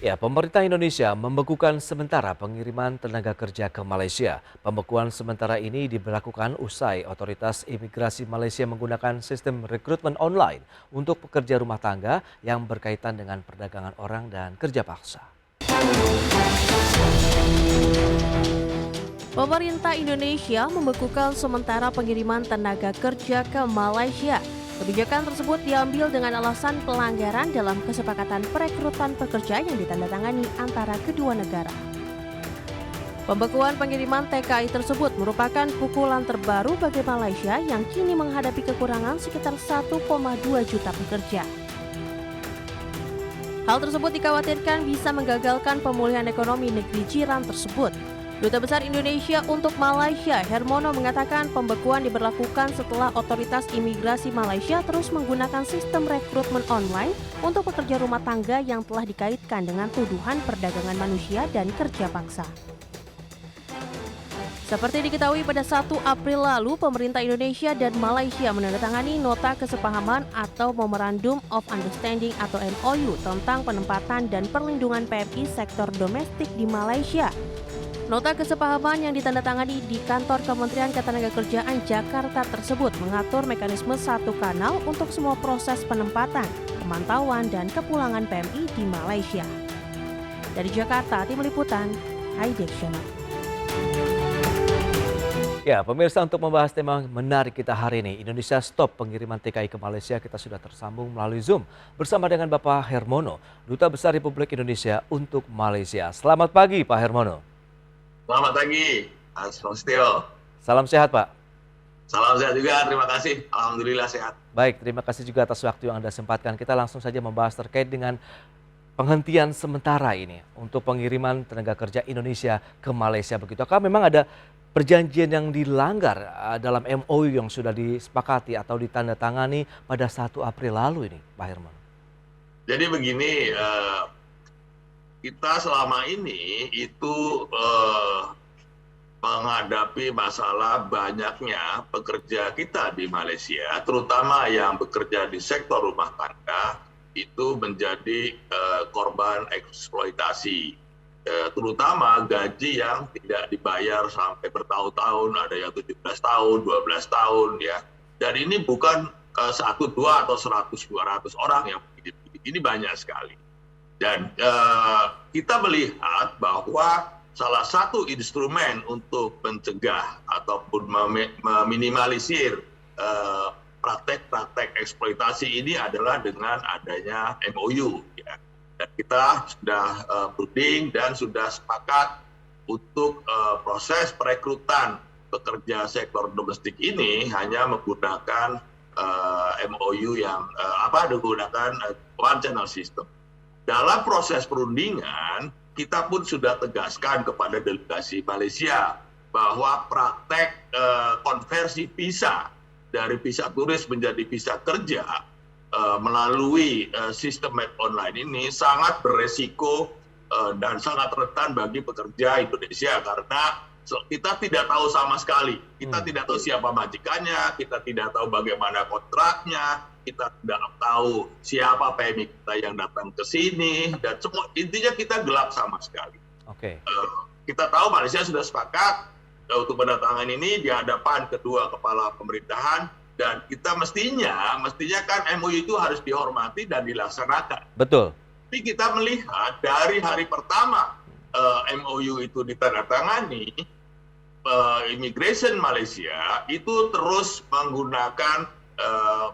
Ya, pemerintah Indonesia membekukan sementara pengiriman tenaga kerja ke Malaysia. Pembekuan sementara ini diberlakukan usai otoritas imigrasi Malaysia menggunakan sistem rekrutmen online untuk pekerja rumah tangga yang berkaitan dengan perdagangan orang dan kerja paksa. Pemerintah Indonesia membekukan sementara pengiriman tenaga kerja ke Malaysia. Kebijakan tersebut diambil dengan alasan pelanggaran dalam kesepakatan perekrutan pekerja yang ditandatangani antara kedua negara. Pembekuan pengiriman TKI tersebut merupakan pukulan terbaru bagi Malaysia yang kini menghadapi kekurangan sekitar 1,2 juta pekerja. Hal tersebut dikhawatirkan bisa menggagalkan pemulihan ekonomi negeri jiran tersebut. Duta Besar Indonesia untuk Malaysia, Hermono, mengatakan pembekuan diberlakukan setelah otoritas imigrasi Malaysia terus menggunakan sistem rekrutmen online untuk pekerja rumah tangga yang telah dikaitkan dengan tuduhan perdagangan manusia dan kerja paksa. Seperti diketahui pada 1 April lalu, pemerintah Indonesia dan Malaysia menandatangani Nota Kesepahaman atau Memorandum of Understanding atau MOU tentang penempatan dan perlindungan PMI sektor domestik di Malaysia. Nota kesepahaman yang ditandatangani di kantor Kementerian Ketenagakerjaan Jakarta tersebut mengatur mekanisme satu kanal untuk semua proses penempatan, pemantauan, dan kepulangan PMI di Malaysia. Dari Jakarta, Tim Liputan, Haideksyana. Ya, pemirsa, untuk membahas tema menarik kita hari ini, Indonesia stop pengiriman TKI ke Malaysia, kita sudah tersambung melalui Zoom bersama dengan Bapak Hermono, Duta Besar Republik Indonesia untuk Malaysia. Selamat pagi, Pak Hermono. Selamat pagi, Mas Rostio. Salam sehat, Pak. Salam sehat juga, terima kasih. Alhamdulillah sehat. Baik, terima kasih juga atas waktu yang Anda sempatkan. Kita langsung saja membahas terkait dengan penghentian sementara ini untuk pengiriman tenaga kerja Indonesia ke Malaysia. Begitu, apakah memang ada perjanjian yang dilanggar dalam MOU yang sudah disepakati atau ditandatangani pada 1 April lalu ini, Pak Hermono? Jadi begini, kita selama ini itu menghadapi masalah banyaknya pekerja kita di Malaysia, terutama yang bekerja di sektor rumah tangga, itu menjadi korban eksploitasi. Terutama gaji yang tidak dibayar sampai bertahun-tahun, ada yang 17 tahun, 12 tahun ya. Dan ini bukan 1, 2 atau 100, 200 orang yang begini. Ini banyak sekali. Dan kita melihat bahwa salah satu instrumen untuk mencegah ataupun meminimalisir praktek-praktek eksploitasi ini adalah dengan adanya MOU. Ya. Dan kita sudah brooding dan sudah sepakat untuk proses perekrutan pekerja sektor domestik ini hanya menggunakan MOU yang menggunakan one channel system. Dalam proses perundingan, kita pun sudah tegaskan kepada delegasi Malaysia bahwa praktek konversi visa dari visa turis menjadi visa kerja melalui sistem online ini sangat beresiko dan sangat rentan bagi pekerja Indonesia karena kita tidak tahu sama sekali, kita tidak tahu siapa majikannya, kita tidak tahu bagaimana kontraknya, kita tidak tahu siapa PMI kita yang datang ke sini, dan semua intinya kita gelap sama sekali. Oke. Kita tahu Malaysia sudah sepakat untuk mendatangkan ini di hadapan kedua kepala pemerintahan, dan kita mestinya kan MOU itu harus dihormati dan dilaksanakan. Betul. Tapi kita melihat dari hari pertama MOU itu ditandatangani, Immigration Malaysia itu terus menggunakan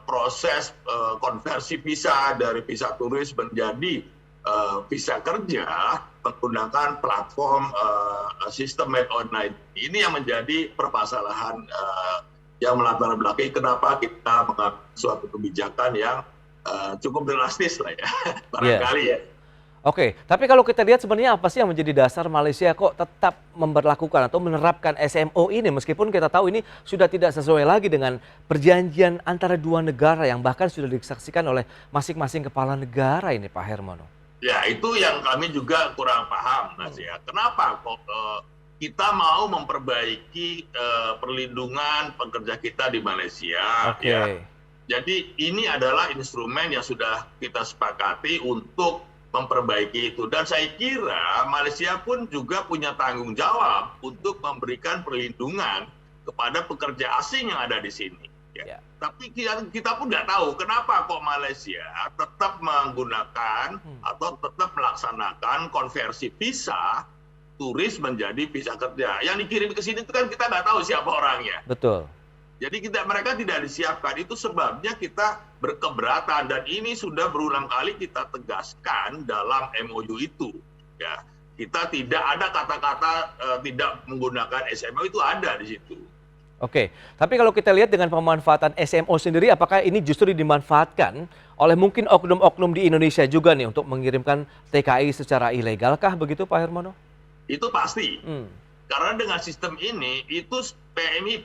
proses konversi visa dari visa turis menjadi visa kerja menggunakan platform sistem online. Ini yang menjadi permasalahan yang melatar belakangi kenapa kita mengambil suatu kebijakan yang cukup drastis lah ya, barangkali ya. Oke, tapi kalau kita lihat sebenarnya apa sih yang menjadi dasar Malaysia kok tetap memberlakukan atau menerapkan SMO ini meskipun kita tahu ini sudah tidak sesuai lagi dengan perjanjian antara dua negara yang bahkan sudah disaksikan oleh masing-masing kepala negara ini, Pak Hermono. Ya, itu yang kami juga kurang paham, Mas ya. Kenapa kok kita mau memperbaiki perlindungan pekerja kita di Malaysia? Oke. Ya. Jadi ini adalah instrumen yang sudah kita sepakati untuk memperbaiki itu. Dan saya kira Malaysia pun juga punya tanggung jawab untuk memberikan perlindungan kepada pekerja asing yang ada di sini. Ya. Tapi kita pun nggak tahu kenapa kok Malaysia tetap menggunakan atau tetap melaksanakan konversi visa turis menjadi visa kerja. Yang dikirim ke sini itu kan kita nggak tahu siapa orangnya. Betul. Jadi mereka tidak disiapkan. Itu sebabnya kita berkeberatan dan ini sudah berulang kali kita tegaskan dalam MOU itu. Ya, kita tidak ada kata-kata tidak menggunakan SMO, itu ada di situ. Oke, tapi kalau kita lihat dengan pemanfaatan SMO sendiri, apakah ini justru dimanfaatkan oleh mungkin oknum-oknum di Indonesia juga nih untuk mengirimkan TKI secara ilegal kah begitu Pak Hermono? Itu pasti. Karena dengan sistem ini, itu PMI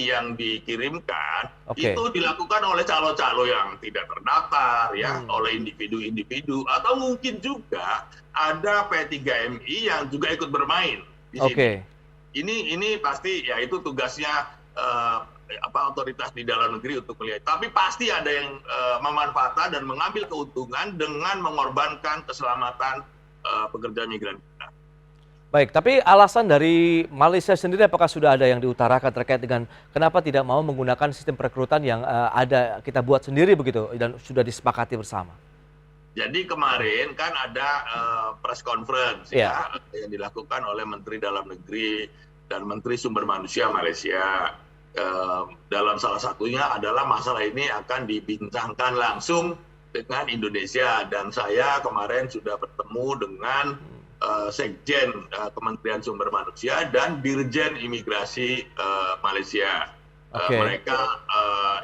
yang dikirimkan, itu dilakukan oleh calo-calo yang tidak terdaftar, ya, oleh individu-individu, atau mungkin juga ada P3MI yang juga ikut bermain di sini. Ini pasti ya itu tugasnya otoritas di dalam negeri untuk melihat. Tapi pasti ada yang memanfaatkan dan mengambil keuntungan dengan mengorbankan keselamatan pekerja migran kita. Baik, tapi alasan dari Malaysia sendiri apakah sudah ada yang diutarakan terkait dengan kenapa tidak mau menggunakan sistem perekrutan yang ada kita buat sendiri begitu dan sudah disepakati bersama? Jadi kemarin kan ada press conference ya yang dilakukan oleh Menteri Dalam Negeri dan Menteri Sumber Manusia Malaysia. Dalam salah satunya adalah masalah ini akan dibincangkan langsung dengan Indonesia, dan saya kemarin sudah bertemu dengan Sekjen Kementerian Sumber Manusia dan Dirjen Imigrasi Malaysia. Mereka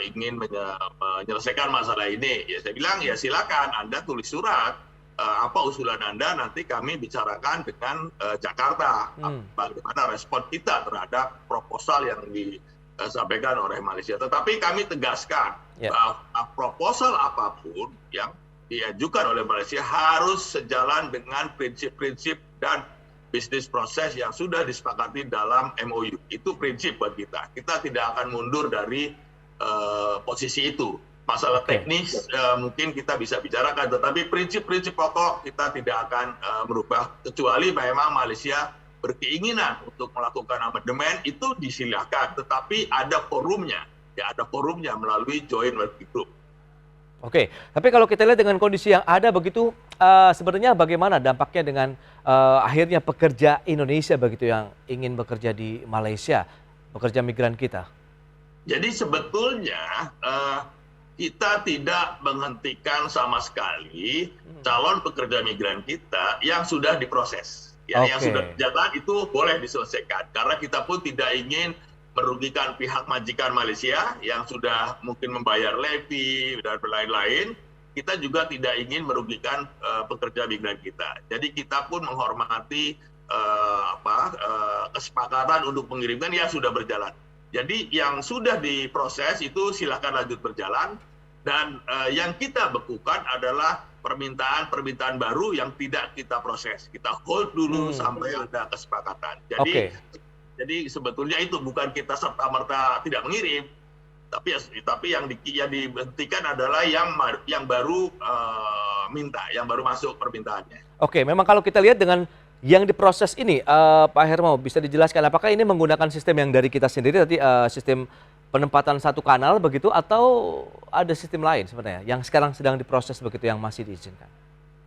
ingin menyelesaikan masalah ini. Ya, saya bilang ya silakan Anda tulis surat apa usulan Anda, nanti kami bicarakan dengan Jakarta bagaimana respon kita terhadap proposal yang disampaikan oleh Malaysia. Tetapi kami tegaskan bahwa proposal apapun yang diajukan oleh Malaysia harus sejalan dengan prinsip-prinsip dan bisnis proses yang sudah disepakati dalam MOU. Itu prinsip buat kita. Kita tidak akan mundur dari posisi itu. Masalah teknis mungkin kita bisa bicarakan, tetapi prinsip-prinsip pokok kita tidak akan merubah, kecuali memang Malaysia berkeinginan untuk melakukan amandemen, itu disilahkan. Tetapi ada forumnya, ya ada forumnya melalui Joint Working Group. Oke, tapi kalau kita lihat dengan kondisi yang ada begitu, sebenarnya bagaimana dampaknya dengan akhirnya pekerja Indonesia begitu yang ingin bekerja di Malaysia, pekerja migran kita? Jadi sebetulnya kita tidak menghentikan sama sekali calon pekerja migran kita yang sudah diproses. Ya, yang sudah berjalan itu boleh diselesaikan, karena kita pun tidak ingin merugikan pihak majikan Malaysia yang sudah mungkin membayar levy dan lain-lain. Kita juga tidak ingin merugikan pekerja migran kita. Jadi kita pun menghormati kesepakatan untuk mengirimkan yang sudah berjalan. Jadi yang sudah diproses itu silakan lanjut berjalan, dan yang kita bekukan adalah permintaan baru yang tidak kita proses. Kita hold dulu sampai ada kesepakatan. Jadi sebetulnya itu bukan kita serta-merta tidak mengirim, tapi yang dihentikan adalah yang baru minta, yang baru masuk permintaannya. Oke, memang kalau kita lihat dengan yang diproses ini, Pak Hermo, bisa dijelaskan apakah ini menggunakan sistem yang dari kita sendiri tadi, sistem penempatan satu kanal begitu, atau ada sistem lain sebenarnya yang sekarang sedang diproses begitu yang masih diizinkan?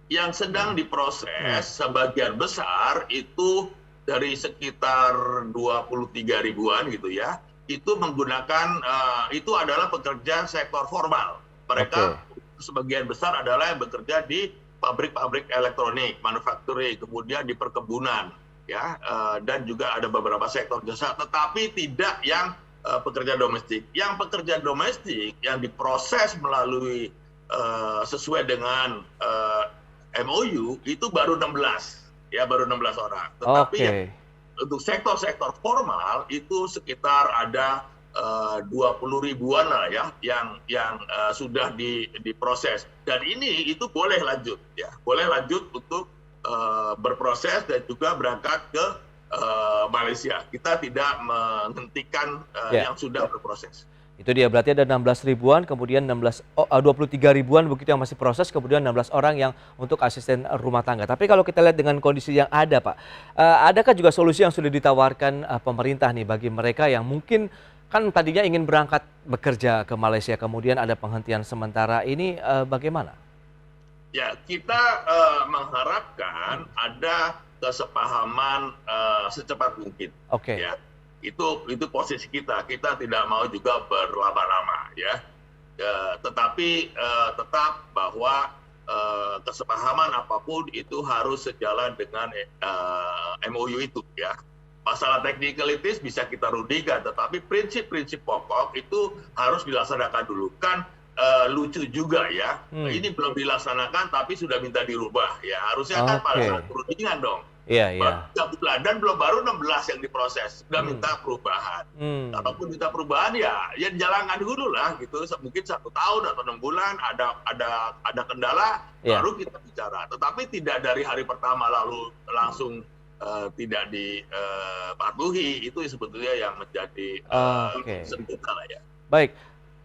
Yang sedang diproses sebagian besar itu dari sekitar 23 ribuan gitu ya, itu menggunakan, itu adalah pekerja sektor formal. Mereka sebagian besar adalah yang bekerja di pabrik-pabrik elektronik, manufacturing, kemudian di perkebunan, ya, dan juga ada beberapa sektor jasa, tetapi tidak yang pekerja domestik. Yang pekerja domestik yang diproses melalui sesuai dengan MOU itu baru 16. Ya, baru 16 orang. Tetapi untuk sektor-sektor formal itu sekitar ada 20 ribuan lah ya yang sudah diproses. Dan ini itu boleh lanjut ya. Boleh lanjut untuk berproses dan juga berangkat ke Malaysia. Kita tidak menghentikan yang sudah berproses. Itu dia, berarti ada 16 ribuan, kemudian 23 ribuan begitu yang masih proses, kemudian 16 orang yang untuk asisten rumah tangga. Tapi kalau kita lihat dengan kondisi yang ada, Pak, adakah juga solusi yang sudah ditawarkan pemerintah nih bagi mereka yang mungkin kan tadinya ingin berangkat bekerja ke Malaysia, kemudian ada penghentian sementara ini, bagaimana? Ya, kita mengharapkan ada kesepahaman secepat mungkin. Oke. Ya, itu posisi kita. Kita tidak mau juga berlama-lama, ya. Tetapi tetap bahwa kesepahaman apapun itu harus sejalan dengan MOU itu, ya. Masalah technicalities bisa kita rundingkan, tetapi prinsip-prinsip pokok itu harus dilaksanakan dulu. Kan lucu juga ya, ini belum dilaksanakan tapi sudah minta dirubah, ya harusnya kan pada saat perundingan dong. Iya, iya. 3 bulan dan belum, baru 16 yang diproses, sudah minta perubahan. Kalaupun minta perubahan ya jalankan dulu lah gitu, mungkin 1 tahun atau 6 bulan ada kendala, baru kita bicara. Tetapi tidak dari hari pertama lalu langsung tidak dipatuhi, itu sebetulnya yang menjadi sengketa lah ya. Baik.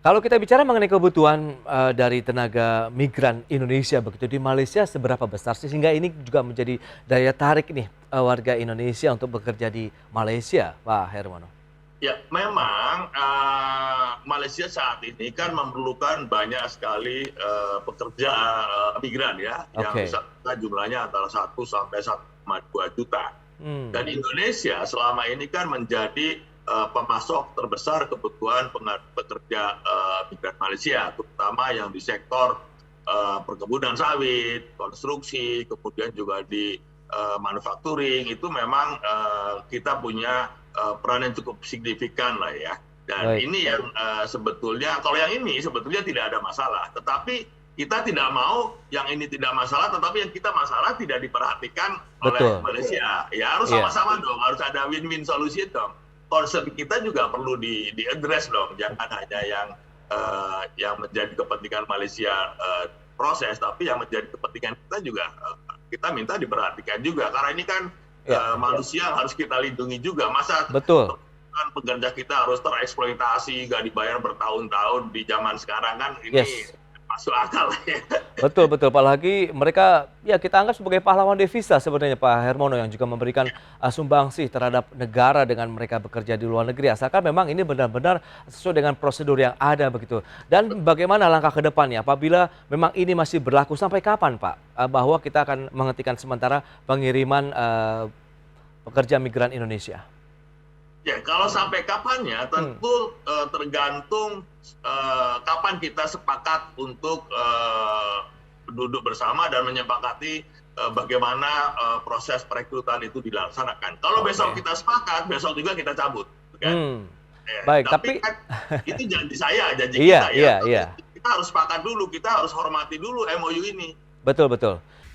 Kalau kita bicara mengenai kebutuhan dari tenaga migran Indonesia begitu di Malaysia, seberapa besar sih sehingga ini juga menjadi daya tarik nih warga Indonesia untuk bekerja di Malaysia, Pak Hermono? Ya, memang Malaysia saat ini kan memerlukan banyak sekali pekerja migran ya, yang misalnya jumlahnya antara 1 sampai 1,2 juta. Dan Indonesia selama ini kan menjadi pemasok terbesar kebutuhan pekerja migran Malaysia, terutama yang di sektor perkebunan sawit, konstruksi, kemudian juga di manufacturing. Itu memang kita punya peran yang cukup signifikan lah ya. Dan ini yang sebetulnya, kalau yang ini sebetulnya tidak ada masalah. Tetapi kita tidak mau yang ini tidak masalah, tetapi yang kita masalah tidak diperhatikan oleh Malaysia. Ya harus sama-sama dong, harus ada win-win solution dong. Concern kita juga perlu di-address dong, jangan hanya yang menjadi kepentingan Malaysia proses, tapi yang menjadi kepentingan kita juga kita minta diperhatikan juga, karena ini kan manusia harus kita lindungi juga. Masa kan pekerja kita harus tereksploitasi, nggak dibayar bertahun-tahun di zaman sekarang kan ini masuk akal ya. Betul, apalagi mereka ya kita anggap sebagai pahlawan devisa sebenarnya Pak Hermono, yang juga memberikan sumbangsih terhadap negara dengan mereka bekerja di luar negeri, asalkan memang ini benar-benar sesuai dengan prosedur yang ada begitu. Dan bagaimana langkah ke depannya apabila memang ini masih berlaku, sampai kapan Pak bahwa kita akan menghentikan sementara pengiriman pekerja migran Indonesia? Ya, kalau sampai kapannya tentu tergantung kapan kita sepakat untuk duduk bersama dan menyepakati bagaimana proses perekrutan itu dilaksanakan. Kalau besok kita sepakat, besok juga kita cabut. Kan? Baik, tapi kan, itu janji saya, janji kita ya. Kita harus sepakat dulu, kita harus hormati dulu MOU ini. Betul.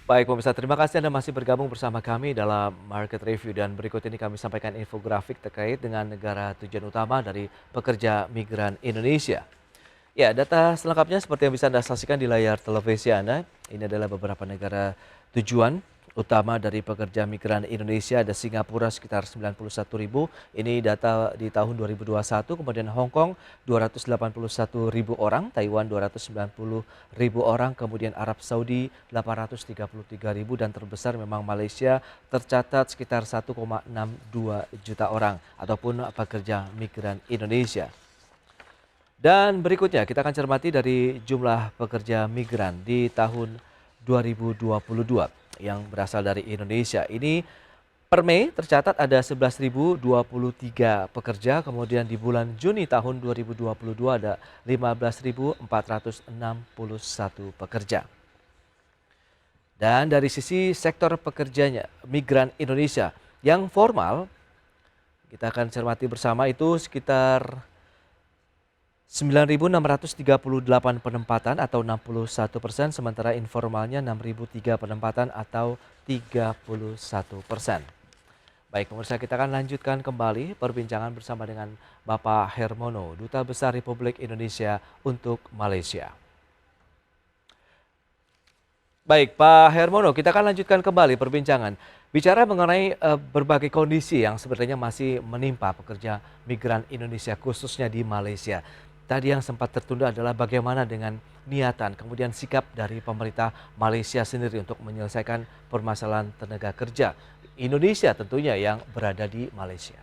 Baik pemirsa, terima kasih Anda masih bergabung bersama kami dalam Market Review, dan berikut ini kami sampaikan infografik terkait dengan negara tujuan utama dari pekerja migran Indonesia. Ya, data selengkapnya seperti yang bisa Anda saksikan di layar televisi Anda. Ini adalah beberapa negara tujuan utama dari pekerja migran Indonesia. Ada Singapura sekitar 91.000, ini data di tahun 2021, kemudian Hong Kong 281.000 orang, Taiwan 290.000 orang, kemudian Arab Saudi 833.000, dan terbesar memang Malaysia tercatat sekitar 1,62 juta orang ataupun pekerja migran Indonesia. Dan berikutnya kita akan cermati dari jumlah pekerja migran di tahun 2022 yang berasal dari Indonesia. Ini per Mei tercatat ada 11.023 pekerja, kemudian di bulan Juni tahun 2022 ada 15.461 pekerja. Dan dari sisi sektor pekerjanya migran Indonesia yang formal, kita akan cermati bersama itu sekitar 9.638 penempatan atau 61%, sementara informalnya 6.003 penempatan atau 31%. Baik pemirsa, kita akan lanjutkan kembali perbincangan bersama dengan Bapak Hermono, Duta Besar Republik Indonesia untuk Malaysia. Baik Pak Hermono, kita akan lanjutkan kembali perbincangan. Bicara mengenai berbagai kondisi yang sebenarnya masih menimpa pekerja migran Indonesia khususnya di Malaysia. tadi yang sempat tertunda adalah bagaimana dengan niatan, kemudian sikap dari pemerintah Malaysia sendiri untuk menyelesaikan permasalahan tenaga kerja Indonesia tentunya yang berada di Malaysia.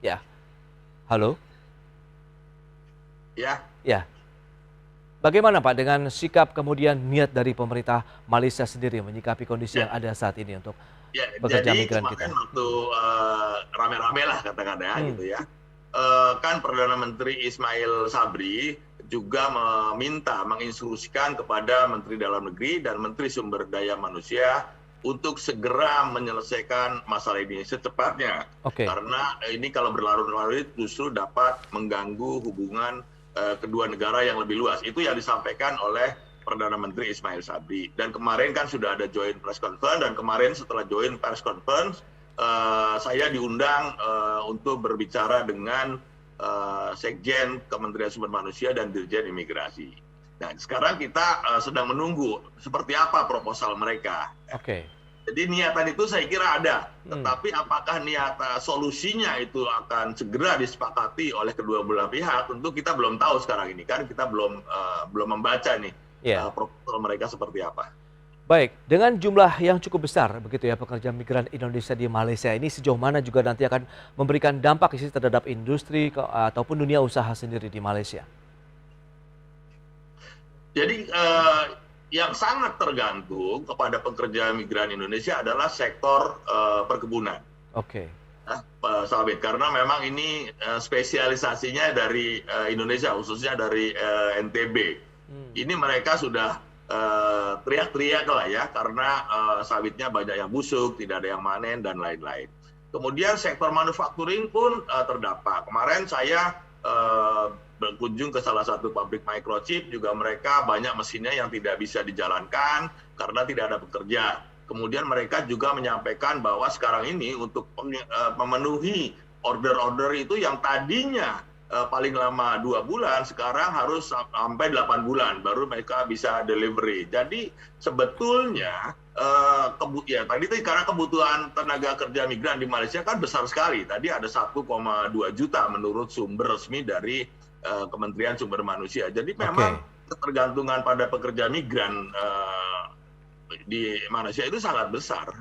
Ya, halo? Ya, Ya. Bagaimana Pak dengan sikap kemudian niat dari pemerintah Malaysia sendiri menyikapi kondisi yang ada saat ini untuk ya, pekerja jadi migran kita? kemarin waktu rame-rame lah katakannya gitu ya, kan Perdana Menteri Ismail Sabri juga menginstruksikan kepada Menteri Dalam Negeri dan Menteri Sumber Daya Manusia untuk segera menyelesaikan masalah ini secepatnya. Oke. Karena ini kalau berlarut-larut justru dapat mengganggu hubungan kedua negara yang lebih luas. Itu yang disampaikan oleh Perdana Menteri Ismail Sabri. Dan kemarin kan sudah ada joint press conference, dan kemarin setelah joint press conference, saya diundang untuk berbicara dengan Sekjen Kementerian Sumber Manusia dan Dirjen Imigrasi. Nah, sekarang kita sedang menunggu seperti apa proposal mereka. Oke. Jadi niatan itu saya kira ada, tetapi apakah solusinya itu akan segera disepakati oleh kedua belah pihak, tentu kita belum tahu sekarang ini, kan kita belum membaca nih proposal mereka seperti apa. Baik, dengan jumlah yang cukup besar begitu ya pekerja migran Indonesia di Malaysia ini, sejauh mana juga nanti akan memberikan dampak terhadap industri ataupun dunia usaha sendiri di Malaysia? Jadi yang sangat tergantung kepada pekerja migran Indonesia adalah sektor perkebunan. Oke. Sawit, karena memang ini spesialisasinya dari Indonesia, khususnya dari NTB. Ini mereka sudah teriak-teriak lah ya, karena sawitnya banyak yang busuk, tidak ada yang manen dan lain-lain. Kemudian sektor manufacturing pun terdampak. Kemarin saya berkunjung ke salah satu pabrik microchip, juga mereka banyak mesinnya yang tidak bisa dijalankan karena tidak ada pekerja. Kemudian mereka juga menyampaikan bahwa sekarang ini untuk memenuhi order-order itu yang tadinya paling lama 2 bulan, sekarang harus sampai 8 bulan baru mereka bisa delivery. Jadi sebetulnya tadi karena kebutuhan tenaga kerja migran di Malaysia kan besar sekali. Tadi ada 1,2 juta menurut sumber resmi dari Kementerian Sumber Manusia. Jadi memang ketergantungan pada pekerja migran di Malaysia itu sangat besar.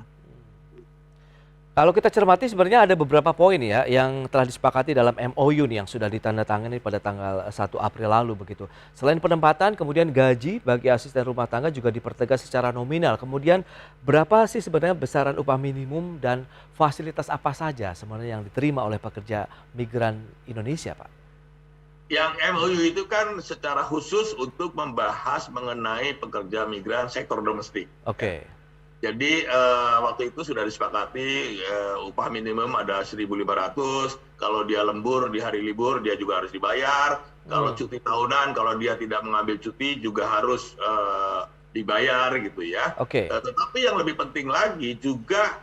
Kalau kita cermati sebenarnya ada beberapa poin ya yang telah disepakati dalam MOU nih yang sudah ditandatangani pada tanggal 1 April lalu begitu. Selain penempatan, kemudian gaji bagi asisten rumah tangga juga dipertegas secara nominal. Kemudian berapa sih sebenarnya besaran upah minimum dan fasilitas apa saja sebenarnya yang diterima oleh pekerja migran Indonesia, Pak? Yang MOU itu kan secara khusus untuk membahas mengenai pekerja migran sektor domestik. Oke. Jadi waktu itu sudah disepakati upah minimum ada 1.500. Kalau dia lembur di hari libur dia juga harus dibayar. Kalau cuti tahunan, kalau dia tidak mengambil cuti juga harus dibayar gitu ya. Oke. Tetapi yang lebih penting lagi juga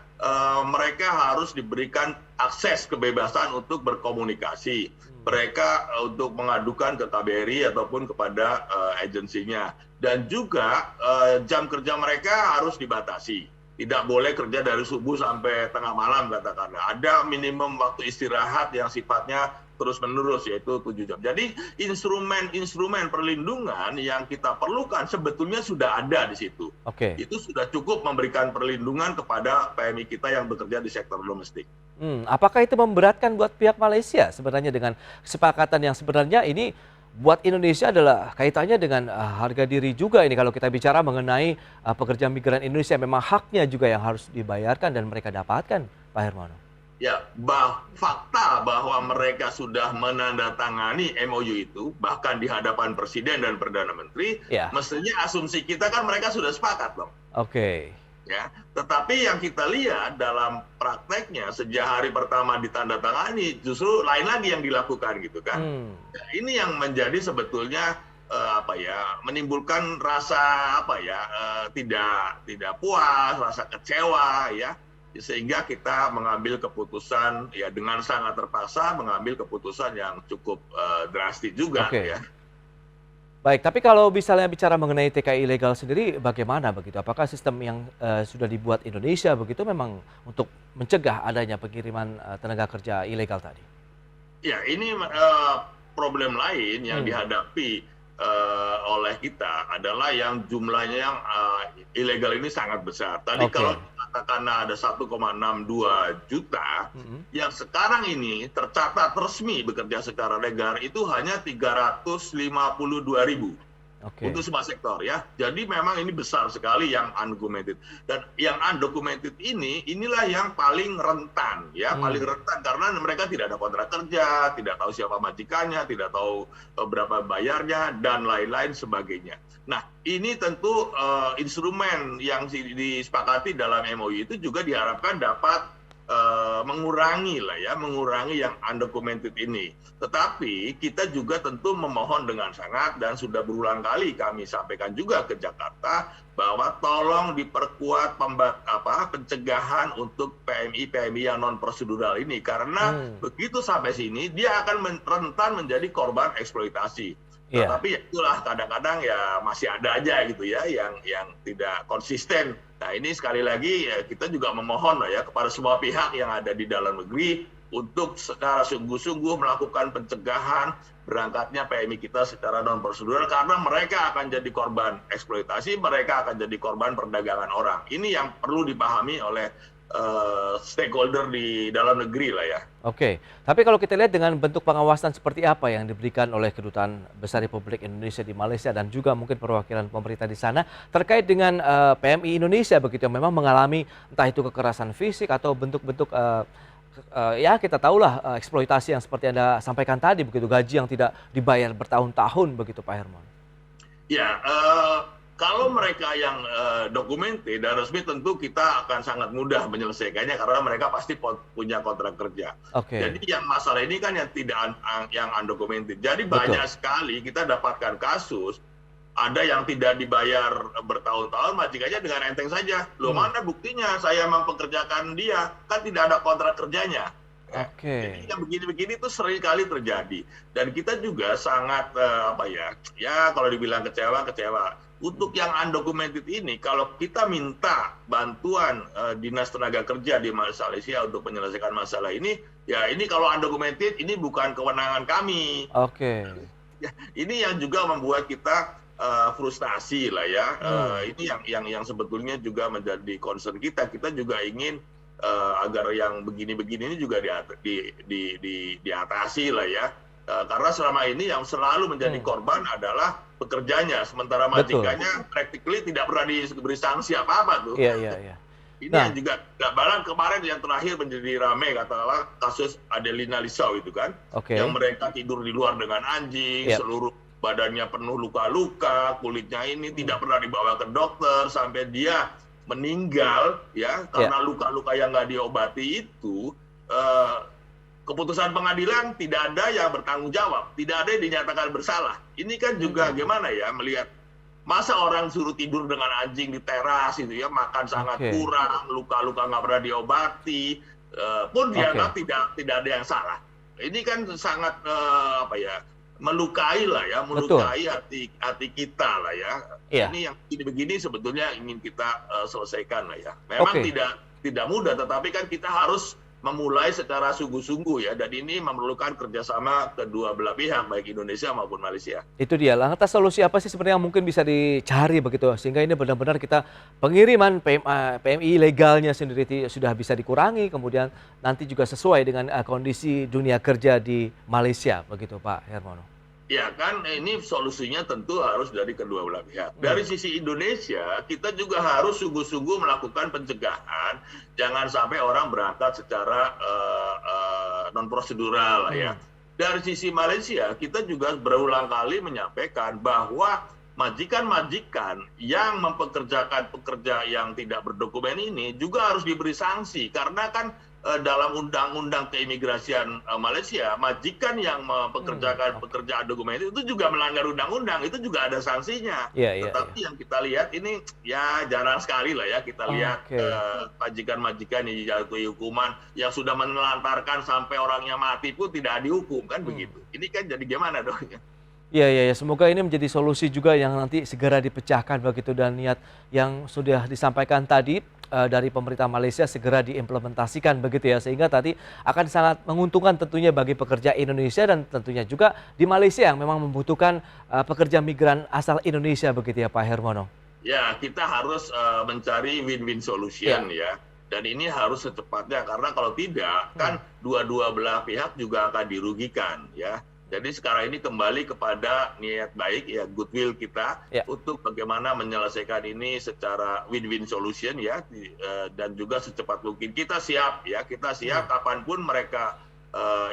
mereka harus diberikan akses kebebasan untuk berkomunikasi. Mereka untuk mengadukan ke KBRI ataupun kepada agensinya. Dan juga jam kerja mereka harus dibatasi. Tidak boleh kerja dari subuh sampai tengah malam katakanlah. Ada minimum waktu istirahat yang sifatnya terus-menerus yaitu 7 jam. Jadi instrumen perlindungan yang kita perlukan sebetulnya sudah ada di situ. Oke. Itu sudah cukup memberikan perlindungan kepada PMI kita yang bekerja di sektor domestik. Apakah itu memberatkan buat pihak Malaysia sebenarnya dengan kesepakatan yang sebenarnya ini buat Indonesia adalah kaitannya dengan harga diri juga ini kalau kita bicara mengenai pekerja migran Indonesia, memang haknya juga yang harus dibayarkan dan mereka dapatkan, Pak Hermano. Ya, fakta bahwa mereka sudah menandatangani MOU itu bahkan di hadapan Presiden dan Perdana Menteri, mestinya asumsi kita kan mereka sudah sepakat dong. Oke. Ya, tetapi yang kita lihat dalam prakteknya sejak hari pertama ditandatangani justru lain lagi yang dilakukan gitu kan. Nah, ini yang menjadi sebetulnya menimbulkan rasa tidak puas, rasa kecewa ya, sehingga kita mengambil keputusan ya dengan sangat terpaksa mengambil keputusan yang cukup drastis juga ya. Baik, tapi kalau misalnya bicara mengenai TKI ilegal sendiri bagaimana begitu? Apakah sistem yang sudah dibuat Indonesia begitu memang untuk mencegah adanya pengiriman tenaga kerja ilegal tadi? Ya, ini problem lain yang dihadapi oleh kita adalah yang jumlahnya yang ilegal ini sangat besar. Tadi Oke. kalau katakan ada 1,62 juta, yang sekarang ini tercatat resmi bekerja secara legal itu hanya 352.000 Oke. untuk semua sektor ya. Jadi memang ini besar sekali yang undocumented. Dan yang undocumented inilah yang paling rentan ya, paling rentan karena mereka tidak ada kontrak kerja, tidak tahu siapa majikannya, tidak tahu berapa bayarnya dan lain-lain sebagainya. Nah, ini tentu instrumen yang disepakati dalam MOU itu juga diharapkan dapat mengurangi yang undocumented ini. Tetapi kita juga tentu memohon dengan sangat dan sudah berulang kali kami sampaikan juga ke Jakarta bahwa tolong diperkuat pencegahan untuk PMI yang non prosedural ini karena begitu sampai sini dia akan rentan menjadi korban eksploitasi. Iya. Tetapi itulah kadang-kadang ya masih ada aja gitu ya yang tidak konsisten. Nah ini sekali lagi ya, kita juga memohon ya kepada semua pihak yang ada di dalam negeri untuk secara sungguh-sungguh melakukan pencegahan berangkatnya PMI kita secara non prosedural karena mereka akan jadi korban eksploitasi, mereka akan jadi korban perdagangan orang. Ini yang perlu dipahami oleh stakeholder di dalam negeri lah ya. Oke, tapi kalau kita lihat dengan bentuk pengawasan seperti apa yang diberikan oleh Kedutaan Besar Republik Indonesia di Malaysia dan juga mungkin perwakilan pemerintah di sana terkait dengan PMI Indonesia begitu yang memang mengalami entah itu kekerasan fisik atau bentuk-bentuk ya kita tahulah eksploitasi yang seperti Anda sampaikan tadi begitu, gaji yang tidak dibayar bertahun-tahun begitu Pak Herman. Ya, kalau mereka yang dokumented dan resmi tentu kita akan sangat mudah menyelesaikannya karena mereka pasti punya kontrak kerja. Oke. Jadi yang masalah ini kan yang tidak yang undocumented. Jadi Betul. banyak sekali kita dapatkan kasus ada yang tidak dibayar bertahun-tahun majikannya dengan enteng saja. Loh mana buktinya saya mempekerjakan dia, kan tidak ada kontrak kerjanya. Oke. Jadi yang begini-begini itu sering kali terjadi dan kita juga sangat ya kalau dibilang kecewa. Untuk yang undocumented ini kalau kita minta bantuan Dinas Tenaga Kerja di Malaysia untuk menyelesaikan masalah ini, ya ini kalau undocumented ini bukan kewenangan kami. Oke. Ya, ini yang juga membuat kita frustasi lah ya. Ini yang sebetulnya juga menjadi concern kita. Kita juga ingin agar yang begini-begini ini juga diatasi lah ya. Karena selama ini yang selalu menjadi korban adalah pekerjanya, sementara majikannya practically tidak pernah diberi sanksi apa-apa tuh. Iya. Ini yang juga bahkan kemarin yang terakhir menjadi ramai katakanlah kasus Adelina Lisau itu kan, Oke. yang mereka tidur di luar dengan anjing, seluruh badannya penuh luka-luka, kulitnya ini tidak pernah dibawa ke dokter sampai dia meninggal ya karena luka-luka yang nggak diobati itu. Keputusan pengadilan tidak ada yang bertanggung jawab, tidak ada yang dinyatakan bersalah. Ini kan juga gimana ya melihat masa orang suruh tidur dengan anjing di teras itu ya, makan sangat kurang, luka-luka nggak pernah diobati, pun dianggap tidak ada yang salah. Ini kan sangat melukai lah ya, melukai hati kita lah ya. Ini yang begini sebetulnya ingin kita selesaikan lah ya. Memang tidak mudah, tetapi kan kita harus memulai secara sungguh-sungguh ya, dan ini memerlukan kerjasama kedua belah pihak baik Indonesia maupun Malaysia. Itu dia. Lantas solusi apa sih sebenarnya yang mungkin bisa dicari begitu sehingga ini benar-benar kita pengiriman PMI legalnya sendiri sudah bisa dikurangi, kemudian nanti juga sesuai dengan kondisi dunia kerja di Malaysia begitu Pak Hermono. Ya kan ini solusinya tentu harus dari kedua belah pihak. Dari sisi Indonesia kita juga harus sungguh-sungguh melakukan pencegahan, jangan sampai orang berangkat secara non prosedural lah ya. Dari sisi Malaysia kita juga berulang kali menyampaikan bahwa majikan-majikan yang mempekerjakan pekerja yang tidak berdokumen ini juga harus diberi sanksi karena kan dalam undang-undang keimigrasian Malaysia, majikan yang mempekerjakan pekerjaan dokumen itu juga melanggar undang-undang, itu juga ada sanksinya. Tetapi yang kita lihat ini ya jarang sekali lah ya kita lihat majikan-majikan yang dijatuhi hukuman yang sudah menelantarkan sampai orangnya mati pun tidak dihukum kan begitu. Ini kan jadi gimana dong? Iya, iya, ya. Semoga ini menjadi solusi juga yang nanti segera dipecahkan begitu dan niat yang sudah disampaikan tadi dari pemerintah Malaysia segera diimplementasikan begitu ya sehingga tadi akan sangat menguntungkan tentunya bagi pekerja Indonesia dan tentunya juga di Malaysia yang memang membutuhkan pekerja migran asal Indonesia begitu ya Pak Hermono. Ya, kita harus mencari win-win solution ya. Dan ini harus secepatnya karena kalau tidak kan dua-dua belah pihak juga akan dirugikan ya. Jadi sekarang ini kembali kepada niat baik ya, goodwill kita untuk bagaimana menyelesaikan ini secara win-win solution ya, dan juga secepat mungkin. Kita siap ya, kita siap kapanpun mereka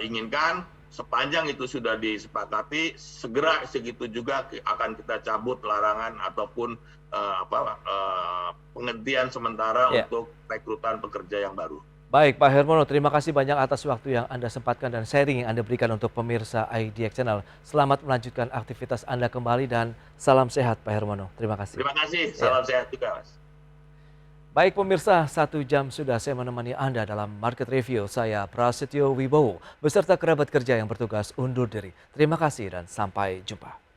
inginkan, sepanjang itu sudah disepakati, segera segitu juga akan kita cabut larangan ataupun penghentian sementara untuk rekrutan pekerja yang baru. Baik Pak Hermono, terima kasih banyak atas waktu yang Anda sempatkan dan sharing yang Anda berikan untuk pemirsa IDX Channel. Selamat melanjutkan aktivitas Anda kembali dan salam sehat Pak Hermono. Terima kasih. Terima kasih, salam sehat juga Mas. Baik pemirsa, 1 jam sudah saya menemani Anda dalam Market Review. Saya Prasetyo Wibowo beserta kerabat kerja yang bertugas undur diri. Terima kasih dan sampai jumpa.